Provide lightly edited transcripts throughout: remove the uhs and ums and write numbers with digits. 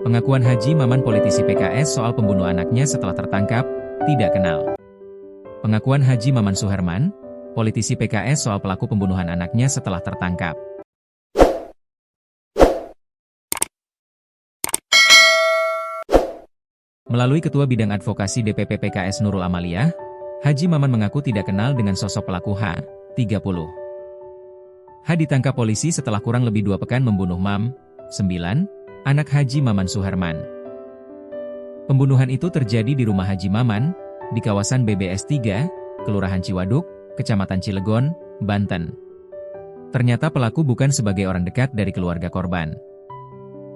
Pengakuan Haji Maman politisi PKS soal pembunuh anaknya setelah tertangkap, tidak kenal. Pengakuan Haji Maman Suherman, politisi PKS soal pelaku pembunuhan anaknya setelah tertangkap. Melalui Ketua Bidang Advokasi DPP PKS Nurul Amaliyah, Haji Maman mengaku tidak kenal dengan sosok pelaku H, 30. H ditangkap polisi setelah kurang lebih 2 pekan membunuh Mam, 9, anak Haji Maman Suherman. Pembunuhan itu terjadi di rumah Haji Maman, di kawasan BBS 3, Kelurahan Ciwaduk, Kecamatan Cilegon, Banten. Ternyata pelaku bukan sebagai orang dekat dari keluarga korban.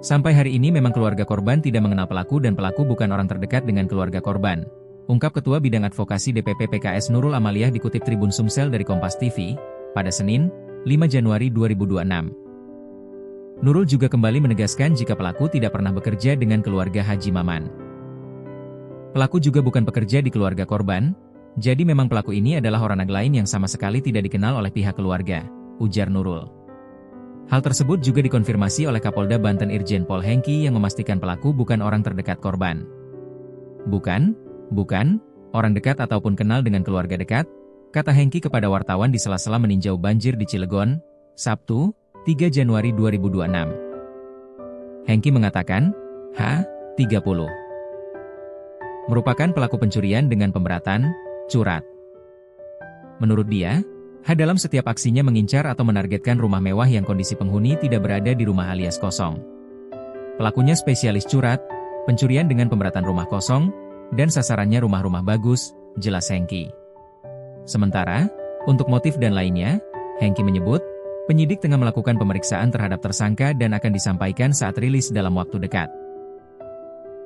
Sampai hari ini memang keluarga korban tidak mengenal pelaku dan pelaku bukan orang terdekat dengan keluarga korban, ungkap Ketua Bidang Advokasi DPP PKS Nurul Amaliyah dikutip Tribun Sumsel dari Kompas TV, pada Senin, 5 Januari 2026. Nurul juga kembali menegaskan jika pelaku tidak pernah bekerja dengan keluarga Haji Maman. Pelaku juga bukan pekerja di keluarga korban, jadi memang pelaku ini adalah orang lain yang sama sekali tidak dikenal oleh pihak keluarga, ujar Nurul. Hal tersebut juga dikonfirmasi oleh Kapolda Banten Irjen Pol Hengki yang memastikan pelaku bukan orang terdekat korban. Bukan orang dekat ataupun kenal dengan keluarga dekat, kata Hengki kepada wartawan di sela-sela meninjau banjir di Cilegon, Sabtu, 3 Januari 2026. Hengki mengatakan, H, 30. merupakan pelaku pencurian dengan pemberatan, curat. Menurut dia, H dalam setiap aksinya mengincar atau menargetkan rumah mewah yang kondisi penghuni tidak berada di rumah alias kosong. Pelakunya spesialis curat, pencurian dengan pemberatan rumah kosong, dan sasarannya rumah-rumah bagus, jelas Hengki. Sementara, untuk motif dan lainnya, Hengki menyebut, penyidik tengah melakukan pemeriksaan terhadap tersangka dan akan disampaikan saat rilis dalam waktu dekat.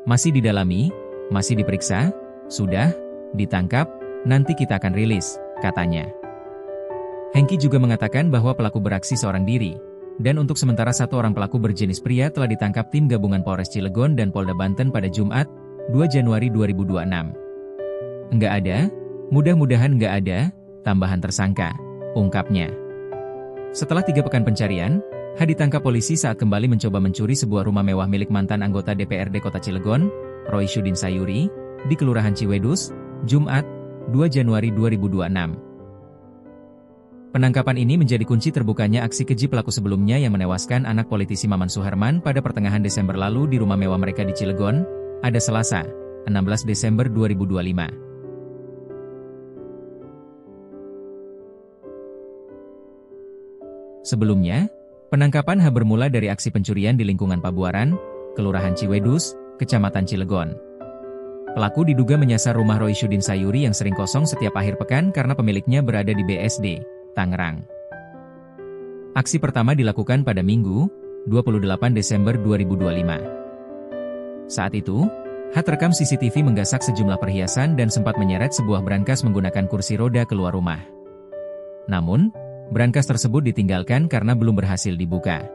Masih didalami, masih diperiksa, sudah, ditangkap, nanti kita akan rilis, katanya. Hengki juga mengatakan bahwa pelaku beraksi seorang diri, dan untuk sementara 1 orang pelaku berjenis pria telah ditangkap tim gabungan Polres Cilegon dan Polda Banten pada Jumat, 2 Januari 2026. Enggak ada, mudah-mudahan enggak ada, tambahan tersangka, ungkapnya. Setelah 3 pekan pencarian, H ditangkap polisi saat kembali mencoba mencuri sebuah rumah mewah milik mantan anggota DPRD Kota Cilegon, Roy Syudin Sayuri, di Kelurahan Ciwedus, Jumat, 2 Januari 2026. Penangkapan ini menjadi kunci terbukanya aksi keji pelaku sebelumnya yang menewaskan anak politisi Maman Suherman pada pertengahan Desember lalu di rumah mewah mereka di Cilegon, ada Selasa, 16 Desember 2025. Sebelumnya, penangkapan H bermula dari aksi pencurian di lingkungan Pabuaran, Kelurahan Ciwedus, Kecamatan Cilegon. Pelaku diduga menyasar rumah Roy Syudin Sayuri yang sering kosong setiap akhir pekan karena pemiliknya berada di BSD, Tangerang. Aksi pertama dilakukan pada Minggu, 28 Desember 2025. Saat itu, H terekam CCTV menggasak sejumlah perhiasan dan sempat menyeret sebuah brankas menggunakan kursi roda keluar rumah. Namun, brankas tersebut ditinggalkan karena belum berhasil dibuka.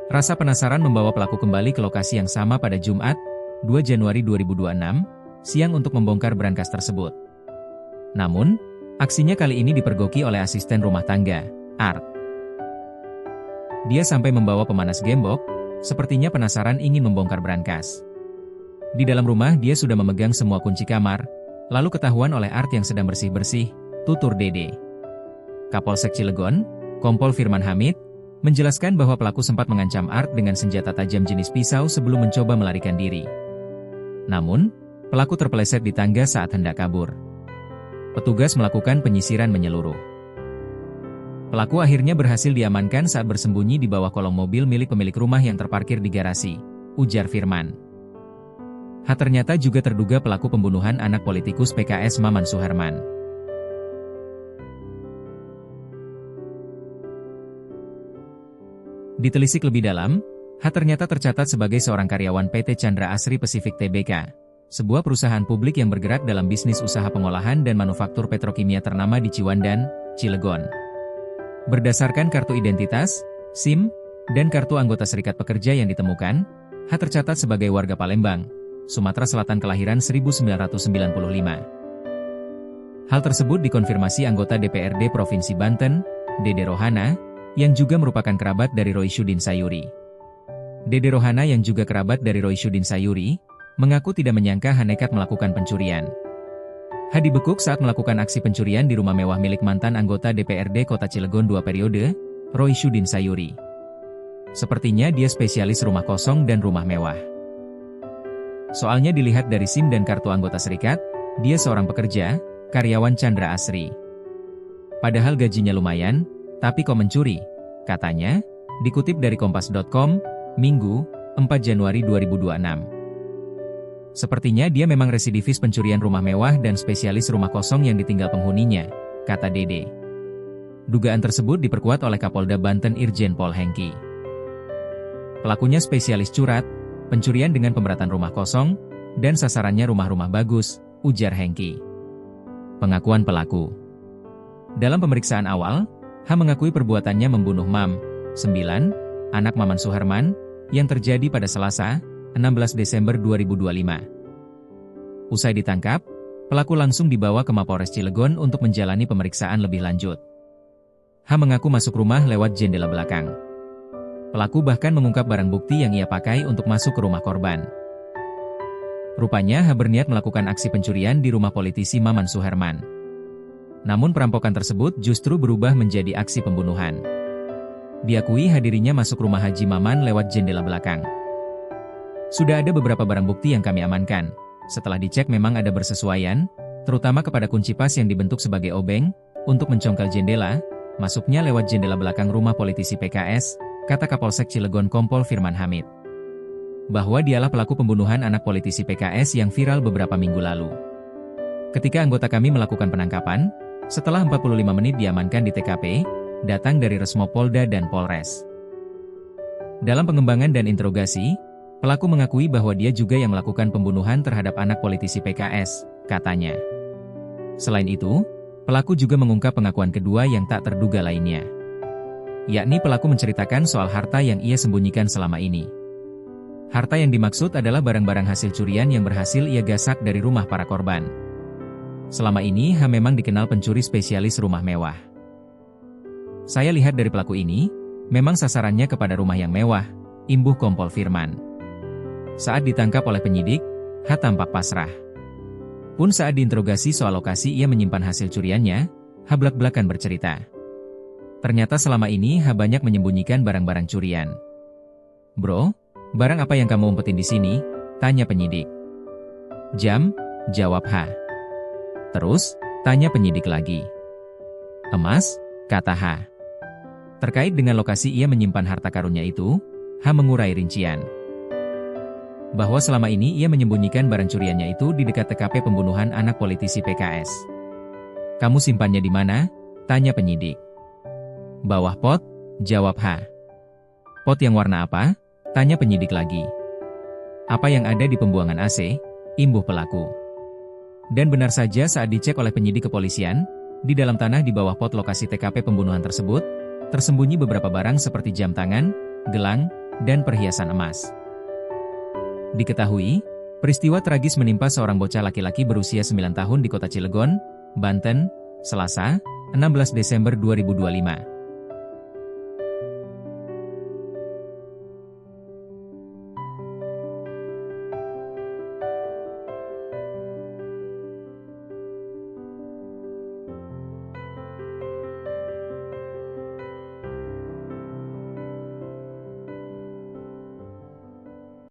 Rasa penasaran membawa pelaku kembali ke lokasi yang sama pada Jumat, 2 Januari 2026, siang untuk membongkar brankas tersebut. Namun, aksinya kali ini dipergoki oleh asisten rumah tangga, Art. Dia sampai membawa pemanas gembok, sepertinya penasaran ingin membongkar brankas. Di dalam rumah dia sudah memegang semua kunci kamar, lalu ketahuan oleh Art yang sedang bersih-bersih, tutur Dede. Kapolsek Cilegon, Kompol Firman Hamid, menjelaskan bahwa pelaku sempat mengancam Art dengan senjata tajam jenis pisau sebelum mencoba melarikan diri. Namun, pelaku terpeleset di tangga saat hendak kabur. Petugas melakukan penyisiran menyeluruh. Pelaku akhirnya berhasil diamankan saat bersembunyi di bawah kolong mobil milik pemilik rumah yang terparkir di garasi, ujar Firman. H ternyata juga terduga pelaku pembunuhan anak politikus PKS Maman Suherman. Ditelisik lebih dalam, H ternyata tercatat sebagai seorang karyawan PT Chandra Asri Pacific Tbk, sebuah perusahaan publik yang bergerak dalam bisnis usaha pengolahan dan manufaktur petrokimia ternama di Ciwandan, Cilegon. Berdasarkan kartu identitas, SIM, dan kartu anggota serikat pekerja yang ditemukan, H tercatat sebagai warga Palembang, Sumatera Selatan kelahiran 1995. Hal tersebut dikonfirmasi anggota DPRD Provinsi Banten, Dede Rohana, yang juga merupakan kerabat dari Roy Syudin Sayuri. Dede Rohana yang juga kerabat dari Roisyudin Sayuri, mengaku tidak menyangka H nekat melakukan pencurian. H dibekuk saat melakukan aksi pencurian di rumah mewah milik mantan anggota DPRD Kota Cilegon 2 periode, Roisyudin Sayuri. Sepertinya dia spesialis rumah kosong dan rumah mewah. Soalnya dilihat dari SIM dan kartu anggota serikat, dia seorang pekerja, karyawan Chandra Asri. Padahal gajinya lumayan, tapi kok mencuri, katanya, dikutip dari Kompas.com, Minggu, 4 Januari 2026. Sepertinya dia memang residivis pencurian rumah mewah dan spesialis rumah kosong yang ditinggal penghuninya, kata Dede. Dugaan tersebut diperkuat oleh Kapolda Banten Irjen Pol Hengki. Pelakunya spesialis curat, pencurian dengan pemberatan rumah kosong, dan sasarannya rumah-rumah bagus, ujar Hengki. Pengakuan pelaku. Dalam pemeriksaan awal, H mengakui perbuatannya membunuh Mam, 9, anak Maman Suherman, yang terjadi pada Selasa, 16 Desember 2025. Usai ditangkap, pelaku langsung dibawa ke Mapolres Cilegon untuk menjalani pemeriksaan lebih lanjut. H mengaku masuk rumah lewat jendela belakang. Pelaku bahkan mengungkap barang bukti yang ia pakai untuk masuk ke rumah korban. Rupanya H berniat melakukan aksi pencurian di rumah politisi Maman Suherman. Namun perampokan tersebut justru berubah menjadi aksi pembunuhan. Diakui hadirinya masuk rumah Haji Maman lewat jendela belakang. Sudah ada beberapa barang bukti yang kami amankan. Setelah dicek memang ada bersesuaian, terutama kepada kunci pas yang dibentuk sebagai obeng, untuk mencongkel jendela, masuknya lewat jendela belakang rumah politisi PKS, kata Kapolsek Cilegon Kompol Firman Hamid. Bahwa dialah pelaku pembunuhan anak politisi PKS yang viral beberapa minggu lalu. Ketika anggota kami melakukan penangkapan, setelah 45 menit diamankan di TKP, datang dari Resmo Polda dan Polres. Dalam pengembangan dan interogasi, pelaku mengakui bahwa dia juga yang melakukan pembunuhan terhadap anak politisi PKS, katanya. Selain itu, pelaku juga mengungkap pengakuan kedua yang tak terduga lainnya. Yakni pelaku menceritakan soal harta yang ia sembunyikan selama ini. Harta yang dimaksud adalah barang-barang hasil curian yang berhasil ia gasak dari rumah para korban. Selama ini H memang dikenal pencuri spesialis rumah mewah. Saya lihat dari pelaku ini, memang sasarannya kepada rumah yang mewah, imbuh Kompol Firman. Saat ditangkap oleh penyidik, H tampak pasrah. Pun saat diinterogasi soal lokasi ia menyimpan hasil curiannya, H blak-blakan bercerita. Ternyata selama ini H banyak menyembunyikan barang-barang curian. Bro, barang apa yang kamu umpetin di sini? Tanya penyidik. Jam, jawab H. Terus, tanya penyidik lagi. Emas, kata H. Terkait dengan lokasi ia menyimpan harta karunnya itu, H mengurai rincian. Bahwa selama ini ia menyembunyikan barang curiannya itu di dekat TKP pembunuhan anak politisi PKS. Kamu simpannya di mana? Tanya penyidik. Bawah pot, jawab H. Pot yang warna apa? Tanya penyidik lagi. Apa yang ada di pembuangan AC? Imbuh pelaku. Dan benar saja saat dicek oleh penyidik kepolisian, di dalam tanah di bawah pot lokasi TKP pembunuhan tersebut, tersembunyi beberapa barang seperti jam tangan, gelang, dan perhiasan emas. Diketahui, peristiwa tragis menimpa seorang bocah laki-laki berusia 9 tahun di Kota Cilegon, Banten, Selasa, 16 Desember 2025.